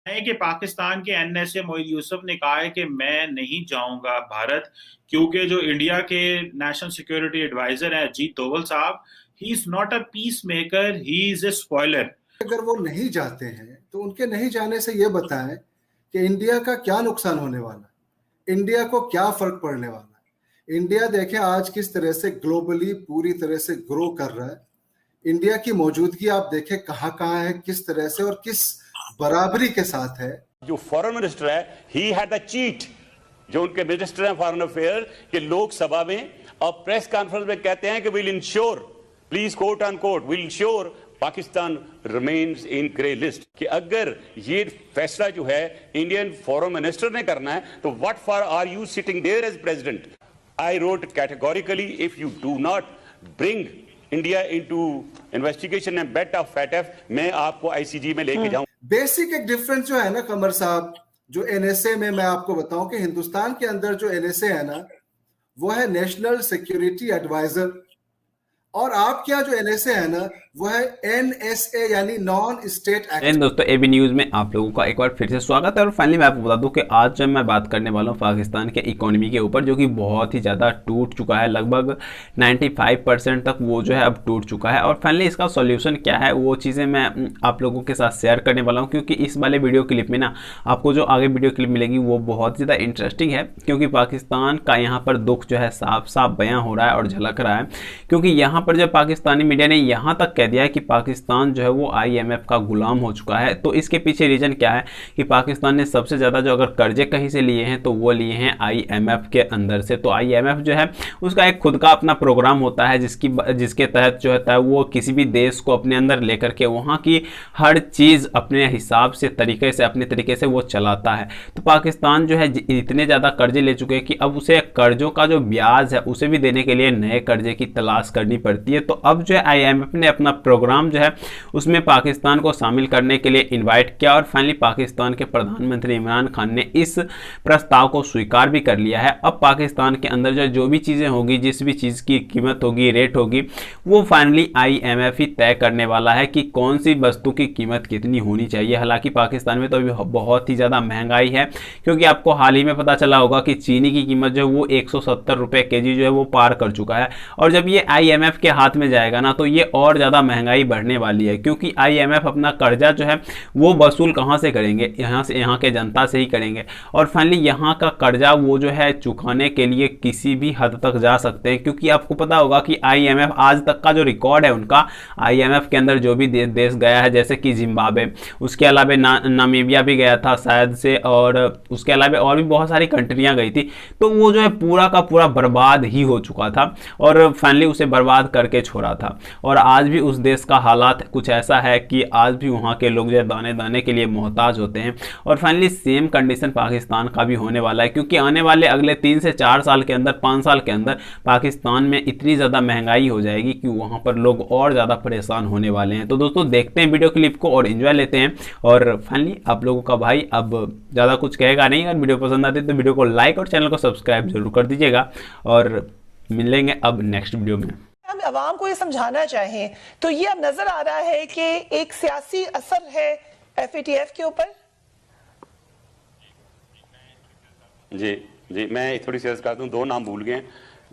है कि पाकिस्तान के एनएसए मोईद यूसुफ ने कहा है कि मैं नहीं जाऊंगा भारत, क्योंकि जो इंडिया के नेशनल सिक्योरिटी एडवाइजर है अजीत डोवल साहब, he is not a peace maker, he is a spoiler. अगर वो नहीं जाते हैं तो उनके नहीं जाने से ये बताएं कि इंडिया का क्या नुकसान होने वाला, इंडिया को क्या फर्क पड़ने वाला है। इंडिया देखें आज किस तरह से ग्लोबली पूरी तरह से ग्रो कर रहा है। इंडिया की मौजूदगी आप देखें कहां कहां है, किस तरह से और किस बराबरी के साथ है। जो फॉरेन मिनिस्टर है ही हैड द चीट, जो उनके मिनिस्टर हैं फॉरेन अफेयर के लोकसभा में और प्रेस कॉन्फ्रेंस में कहते हैं कि will ensure, please quote on quote, will ensure Pakistan remains in grey list. कि अगर ये फैसला जो है इंडियन फॉरेन मिनिस्टर ने करना है तो what for are you sitting there as president. I wrote categorically if you do not bring India into investigation and bat of FATF, मैं आपको आईसीजी में लेके जाऊं। बेसिक एक डिफरेंस जो है ना कमर साहब, जो एनएसए में मैं आपको बताऊं कि हिंदुस्तान के अंदर जो एनएसए है ना वो है नेशनल सिक्योरिटी एडवाइजर, और आपके यहाँ जो एनएसए है ना वो है एनएसए यानी नॉन स्टेट एक्टर। दोस्तों एबी न्यूज में आप लोगों का एक बार फिर से स्वागत है। और फाइनली मैं आपको बता दूं कि आज जब मैं बात करने वाला हूं पाकिस्तान के इकोनॉमी के ऊपर, जो कि बहुत ही ज़्यादा टूट चुका है, लगभग 95% तक वो जो है अब टूट चुका है। और फाइनली इसका सॉल्यूशन क्या है वो चीज़ें मैं आप लोगों के साथ शेयर करने वाला हूँ, क्योंकि इस वाले वीडियो क्लिप में ना आपको जो आगे वीडियो क्लिप मिलेगी वो बहुत ज़्यादा इंटरेस्टिंग है, क्योंकि पाकिस्तान का यहाँ पर दुख जो है साफ साफ बयां हो रहा है और झलक रहा है। क्योंकि यहाँ पर जब पाकिस्तानी मीडिया ने यहाँ तक कह दिया है कि पाकिस्तान जो है वो आईएमएफ का गुलाम हो चुका है, तो इसके पीछे रीजन क्या है कि पाकिस्तान ने सबसे ज़्यादा जो अगर कर्जे कहीं से लिए हैं तो वो लिए हैं आईएमएफ के अंदर से। तो आईएमएफ जो है उसका एक खुद का अपना प्रोग्राम होता है जिसके तहत जो होता है वो किसी भी देश को अपने अंदर लेकर के वहाँ की हर चीज़ अपने हिसाब से तरीके से अपने तरीके से वो चलाता है। तो पाकिस्तान जो है इतने ज़्यादा कर्जे ले चुके हैं कि अब उसे कर्जों का जो ब्याज है उसे भी देने के लिए नए कर्जे की तलाश करनी पड़ती है। तो अब जो है आईएमएफ ने अपना प्रोग्राम जो है उसमें पाकिस्तान को शामिल करने के लिए इनवाइट किया, और फाइनली पाकिस्तान के प्रधानमंत्री इमरान खान ने इस प्रस्ताव को स्वीकार भी कर लिया है। अब पाकिस्तान के अंदर जो भी चीज़ें होगी, जिस भी चीज़ की कीमत होगी, रेट होगी, वो फाइनली आईएमएफ ही तय करने वाला है कि कौन सी वस्तु की कीमत कितनी होनी चाहिए। हालांकि पाकिस्तान में तो अभी बहुत ही ज़्यादा महंगाई है, क्योंकि आपको हाल ही में पता चला होगा कि चीनी की कीमत जो है वो 170 रुपये केजी जो है वो पार कर चुका है। और जब ये आईएमएफ के हाथ में जाएगा ना तो ये और ज़्यादा महंगाई बढ़ने वाली है, क्योंकि आईएमएफ अपना कर्जा जो है वो वसूल कहाँ से करेंगे, यहाँ के जनता से ही करेंगे। और फाइनली यहाँ का कर्जा वो जो है चुकाने के लिए किसी भी हद तक जा सकते हैं, क्योंकि आपको पता होगा कि आईएमएफ आज तक का जो रिकॉर्ड है उनका, आईएमएफ के अंदर जो भी देश गया है, जैसे कि जिम्बाब्वे, उसके अलावा नामीबिया भी गया था शायद से, और उसके अलावा और भी बहुत सारी कंट्रियाँ गई थी, तो वो जो है पूरा का पूरा बर्बाद ही हो चुका था और फाइनली उसे बर्बाद करके छोड़ा था। और आज भी उस देश का हालात कुछ ऐसा है कि आज भी वहाँ के लोग जो है दाने दाने के लिए मोहताज होते हैं। और फाइनली सेम कंडीशन पाकिस्तान का भी होने वाला है, क्योंकि आने वाले अगले 3 से 4 साल के अंदर, 5 साल के अंदर पाकिस्तान में इतनी ज़्यादा महंगाई हो जाएगी कि वहाँ पर लोग और ज़्यादा परेशान होने वाले हैं। तो दोस्तों देखते हैं वीडियो क्लिप को और एंजॉय लेते हैं। और फाइनली आप लोगों का भाई अब ज़्यादा कुछ कहेगा नहीं, अगर वीडियो पसंद आती है तो वीडियो को लाइक और चैनल को सब्सक्राइब जरूर कर दीजिएगा। और मिलेंगे अब नेक्स्ट वीडियो में। हम आवाम को ये समझाना चाहें तो ये अब नजर आ रहा है कि एक सियासी असर है एफएटीएफ के ऊपर। जी मैं थोड़ी सी अर्ज करता हूँ, 2 नाम भूल गए।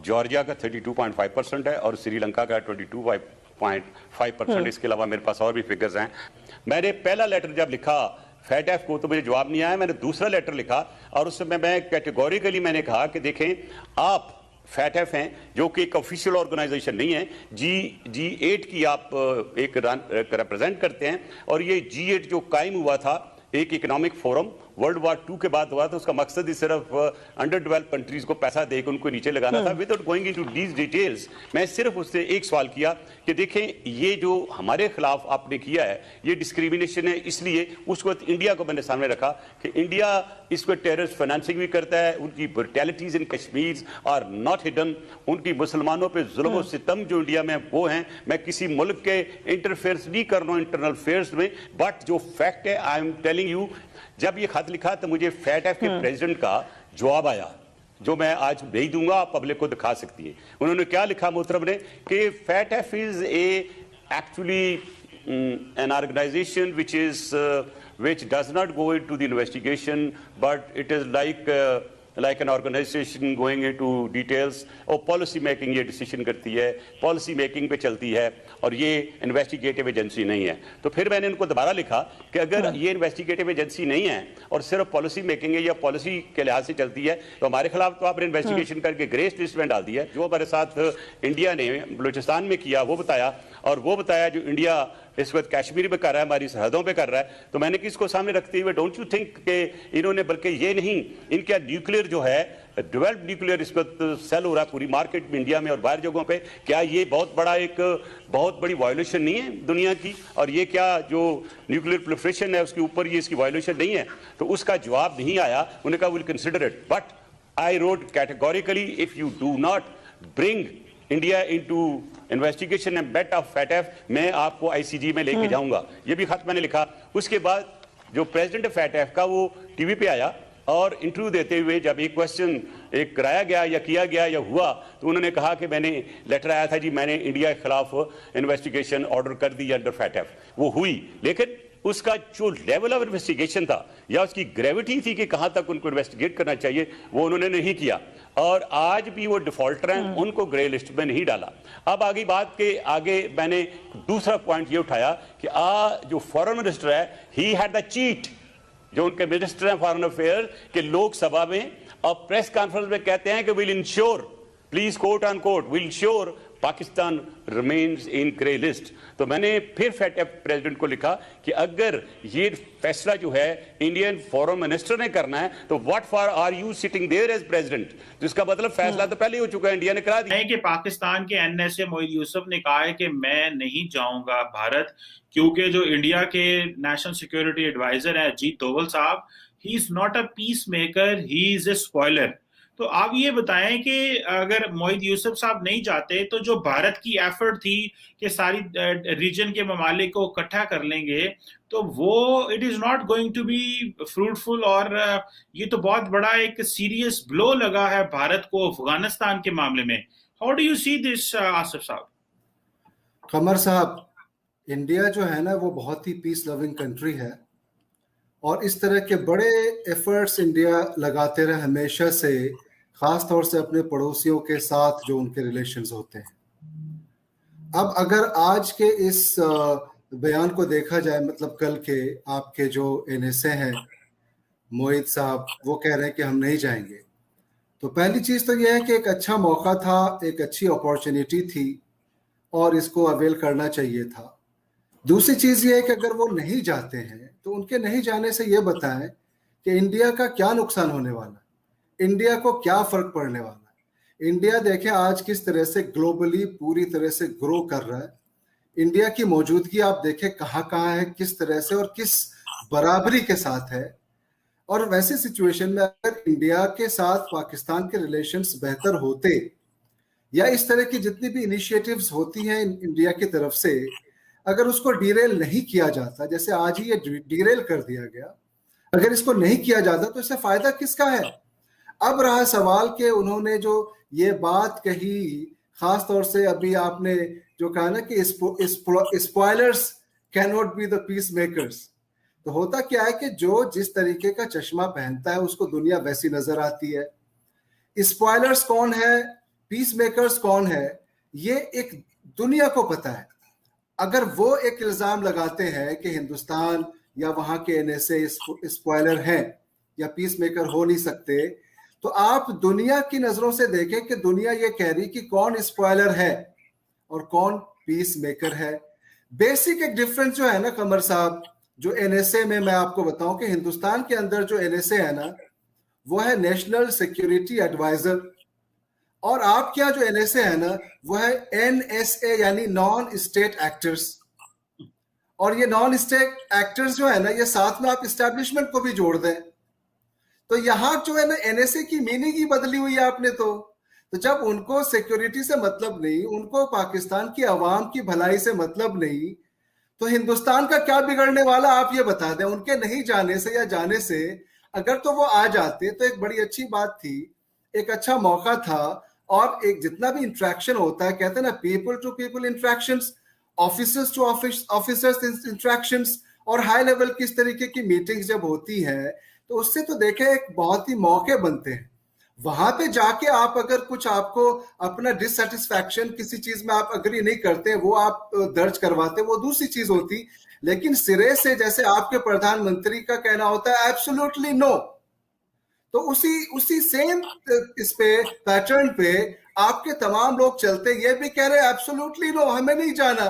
जॉर्जिया का 32.5% है और श्रीलंका का 22.5%। इसके अलावा मेरे पास और भी फिगर्स हैं। मैंने पहला लेटर जब लिखा फैटफ को तो मुझे जवाब नहीं आया। मैंने दूसरा लेटर लिखा और उसमें मैं कैटेगोरिकली मैंने कहा कि देखें आप फैटफ हैं जो कि एक ऑफिशियल ऑर्गेनाइजेशन नहीं है, G8 की आप एक रिप्रेजेंट करते हैं। और ये G8 जो कायम हुआ था एक इकोनॉमिक फोरम वर्ल्ड वार 2 के बाद हुआ, तो उसका मकसद ही सिर्फ अंडर डेवलप्ड कंट्रीज को पैसा देकर उनको नीचे लगाना था। Without going into these details मैं सिर्फ उससे एक सवाल किया कि देखें ये जो हमारे खिलाफ आपने किया है ये डिस्क्रिमिनेशन है। इसलिए उस वक्त इंडिया को मैंने सामने रखा कि इंडिया इसको टेररिस्ट फाइनेंसिंग भी करता है, उनकी ब्रुटैलिटीज इन कश्मीर आर नॉट हिडन, उनकी मुसलमानों पर जुल्म और सितम जो इंडिया में वो हैं। मैं किसी मुल्क के इंटरफेयर्स नहीं कर रहा हूँ इंटरनल अफेयर्स में, बट जो फैक्ट है आई एम टेलिंग यू। जब ये खत लिखा तो मुझे फैटफ के प्रेसिडेंट का जवाब आया जो मैं आज भेज दूंगा, आप पब्लिक को दिखा सकती है। उन्होंने क्या लिखा मोहतरम ने कि FATF is a actually an organization which is which does not go into the investigation, but it is like an organization going into details और पॉलिसी मेकिंग ये डिसीजन करती है, पॉलिसी मेकिंग पे चलती है और ये इन्वेस्टिगेटिव एजेंसी नहीं है। तो फिर मैंने उनको दोबारा लिखा कि अगर ये इन्वेस्टिगेटिव एजेंसी नहीं है और सिर्फ पॉलिसी मेकिंग है या पॉलिसी के लिहाज से चलती है तो हमारे खिलाफ तो आपने इन्वेस्टिगेशन करके ग्रे लिस्ट में डाल दिया। जो हमारे साथ इंडिया ने बलूचिस्तान में किया वो बताया, और वो बताया जो इंडिया इस वक्त कश्मीर में कर रहा है, हमारी सरहदों पे कर रहा है। तो मैंने किसको सामने रखते हुए डोंट यू थिंक कि इन्होंने, बल्कि ये नहीं, इनका न्यूक्लियर जो है डेवलप्ड न्यूक्लियर इस वक्त सेल हो रहा है पूरी मार्केट में, इंडिया में और बाहर जगहों पे, क्या ये बहुत बड़ी वायोलेशन नहीं है दुनिया की? और ये क्या जो न्यूक्लियर प्रोलिफरेशन है उसके ऊपर ये इसकी वायोलेशन नहीं है? तो उसका जवाब नहीं आया। उन्होंने कहा will consider it, but I wrote categorically if you do not bring India into investigation and bat of FATF, मैं आपको आईसीजी में लेके जाऊंगा। ये भी खत मैंने लिखा। उसके बाद जो प्रेसिडेंट फैटेफ का वो टीवी पे आया और इंटरव्यू देते हुए जब एक क्वेश्चन कराया गया या किया गया या हुआ तो उन्होंने कहा कि मैंने लेटर आया था जी, मैंने इंडिया के खिलाफ इन्वेस्टिगेशन ऑर्डर कर दी अंडर फैटेफ। वो हुई, लेकिन उसका जो लेवल ऑफ इन्वेस्टिगेशन था या उसकी ग्रेविटी थी कि कहां तक उनको इन्वेस्टिगेट करना चाहिए वो उन्होंने नहीं किया, और आज भी वो डिफॉल्टर हैं, उनको ग्रे लिस्ट में नहीं डाला। अब आगे बात के आगे मैंने दूसरा पॉइंट ये उठाया कि जो फॉरेन मिनिस्टर है ही हैड द चीट, जो उनके मिनिस्टर हैं फॉरेन अफेयर के लोकसभा में और प्रेस कॉन्फ्रेंस में कहते हैं कि will ensure, please quote on quote, will ensure Pakistan remains in grey list. तो मैंने फिर फैटेफ प्रेसिडेंट को लिखा कि अगर ये फैसला जो है इंडियन फॉरेन मिनिस्टर ने करना है तो what for are you sitting there as president? जिसका मतलब फैसला तो पहले हो चुका है, इंडिया ने करा दिया। कि पाकिस्तान के एनएसए मोईद यूसुफ ने कहा है कि मैं नहीं जाऊंगा भारत, क्योंकि जो इंडिया के नेशनल सिक्योरिटी एडवाइजर है अजीत डोवल साहब, he is not a peace maker, he is a spoiler. तो आप ये बताएं कि अगर मोईद यूसुफ साहब नहीं जाते तो जो भारत की एफर्ट थी कि सारी रीजन के ममालिक को इकट्ठा कर लेंगे, तो वो it is not going to be fruitful, और ये तो बहुत बड़ा एक सीरियस ब्लो लगा है भारत को अफगानिस्तान के मामले में। How do you see this Asif साहब? कमर साहब, इंडिया जो है ना वो बहुत ही पीस लविंग कंट्री है और इस तरह के बड़े एफर्ट्स इंडिया लगाते रहे हमेशा से, खास तौर से अपने पड़ोसियों के साथ जो उनके रिलेशंस होते हैं। अब अगर आज के इस बयान को देखा जाए, मतलब कल के आपके जो एनएसए हैं मोईद साहब, वो कह रहे हैं कि हम नहीं जाएंगे, तो पहली चीज तो यह है कि एक अच्छा मौका था, एक अच्छी अपॉर्चुनिटी थी और इसको अवेल करना चाहिए था। दूसरी चीज ये है कि अगर वो नहीं जाते हैं तो उनके नहीं जाने से ये बताएं कि इंडिया का क्या नुकसान होने वाला है, इंडिया को क्या फर्क पड़ने वाला है। इंडिया देखें आज किस तरह से ग्लोबली पूरी तरह से ग्रो कर रहा है। इंडिया की मौजूदगी आप देखें कहाँ कहाँ है, किस तरह से और किस बराबरी के साथ है। और वैसी सिचुएशन में अगर इंडिया के साथ पाकिस्तान के रिलेशंस बेहतर होते या इस तरह की जितनी भी इनिशिएटिव्स होती हैं इंडिया की तरफ से, अगर उसको डीरेल नहीं किया जाता, जैसे आज ही ये डीरेल कर दिया गया, अगर इसको नहीं किया जाता तो इससे फायदा किसका है? अब रहा सवाल कि उन्होंने जो ये बात कही, खास तौर से अभी आपने जो कहा ना कि spoilers can not be the peace makers, तो होता क्या है कि जो जिस तरीके का चश्मा पहनता है उसको दुनिया वैसी नजर आती है। स्पॉयलर्स कौन है, पीस मेकर्स कौन है, ये एक दुनिया को पता है। अगर वो एक इल्जाम लगाते हैं कि हिंदुस्तान या वहां के एनएसए स्पॉइलर हैं या पीस मेकर हो नहीं सकते, तो आप दुनिया की नजरों से देखें कि दुनिया ये कह रही कि कौन स्पॉइलर है और कौन पीस मेकर है। बेसिक एक डिफरेंस जो है ना कमर साहब, जो एनएसए में मैं आपको बताऊं कि हिंदुस्तान के अंदर जो एनएसए है ना वो है नेशनल सिक्योरिटी एडवाइजर, और आपके यहाँ जो एनएसए है ना वो है एनएसए यानी नॉन स्टेट एक्टर्स। और ये नॉन स्टेट एक्टर्स जो है ना, ये साथ में आप एस्टैब्लिशमेंट को भी जोड़ दें तो यहाँ जो है ना एनएसए की मीनिंग ही बदली हुई है आपने। तो जब उनको सिक्योरिटी से मतलब नहीं, उनको पाकिस्तान की आवाम की भलाई से मतलब नहीं, तो हिंदुस्तान का क्या बिगड़ने वाला आप ये बता दें। उनके नहीं जाने से या जाने से अगर तो वो आ जाते तो एक बड़ी अच्छी बात थी, एक अच्छा मौका था। और एक जितना भी इंट्रैक्शन होता है, कहते हैं ना people to people interactions, officers to officers interactions, और हाई लेवल की इस तरीके की मीटिंग्स जब होती है तो उससे तो देखें एक बहुत ही मौके बनते हैं। वहां पे जाके आप अगर कुछ आपको अपना डिससेटिस्फैक्शन किसी चीज में आप अग्री नहीं करते, वो आप दर्ज करवाते, वो दूसरी चीज होती। लेकिन सिरे से जैसे आपके प्रधानमंत्री का कहना होता है एब्सोल्युटली नो, तो उसी सेम इस पे पैटर्न पे आपके तमाम लोग चलते, ये भी कह रहे एब्सोल्युटली नो, हमें नहीं जाना।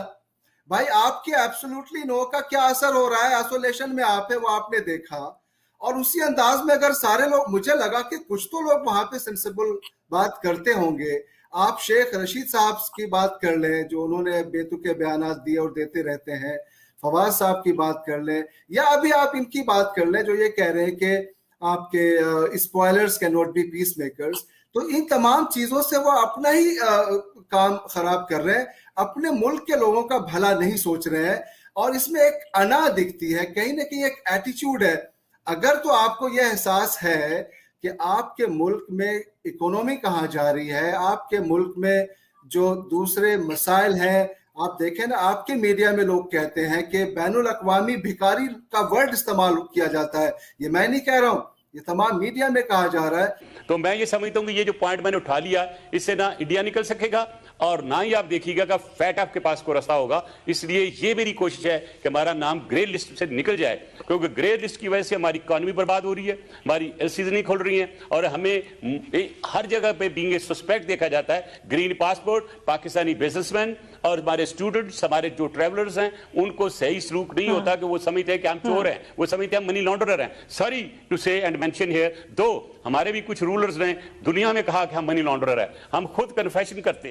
भाई आपके एब्सोल्युटली नो का क्या असर हो रहा है? आइसोलेशन में आप है, वो आपने देखा। और उसी अंदाज में अगर सारे लोग, मुझे लगा कि कुछ तो लोग वहां पे सेंसिबल बात करते होंगे। आप शेख रशीद साहब की बात कर लें जो उन्होंने बेतुके बयान दिए और देते रहते हैं, फवाद साहब की बात कर लें, या अभी आप इनकी बात कर लें जो ये कह रहे हैं कि आपके spoilers can not be peace makers. तो इन तमाम चीजों से वो अपना ही काम खराब कर रहे हैं, अपने मुल्क के लोगों का भला नहीं सोच रहे हैं। और इसमें एक अना दिखती है, कहीं ना कहीं एक एटीट्यूड है। अगर तो आपको यह एहसास है कि आपके मुल्क में इकोनॉमी कहाँ जा रही है, आपके मुल्क में जो दूसरे मसाइल हैं, आप देखें ना, आपके मीडिया में लोग कहते हैं कि बैनुल अक़वामी भिखारी का वर्ड इस्तेमाल किया जाता है। ये मैं नहीं कह रहा हूं, ये तमाम मीडिया में कहा जा रहा है। तो मैं ये समझता हूं कि ये जो पॉइंट मैंने उठा लिया, इससे ना इंडिया निकल सकेगा और ना ही आप देखिएगा कि फैट आपके पास को रास्ता होगा। इसलिए ये मेरी कोशिश है कि हमारा नाम ग्रे लिस्ट से निकल जाए, क्योंकि ग्रे लिस्ट की वजह से हमारी इकॉनमी बर्बाद हो रही है, हमारी एलसीज नहीं खुल रही हैं और हमें हर जगह पे बीइंग ए सस्पेक्ट देखा जाता है। ग्रीन पासपोर्ट, पाकिस्तानी बिजनेसमैन और हमारे स्टूडेंट्स, हमारे जो ट्रेवलर्स हैं, उनको सही सलूक नहीं होता कि वो समझते हैं कि हम चोर हैं, वो समझते हैं हम मनी लॉन्ड्रर हैं। सॉरी टू से एंड मेंशन हियर, दो हमारे भी कुछ रूलर्स ने दुनिया में कहा कि हम मनी लॉन्ड्रर हैं, हम खुद कन्फेशन करते हैं।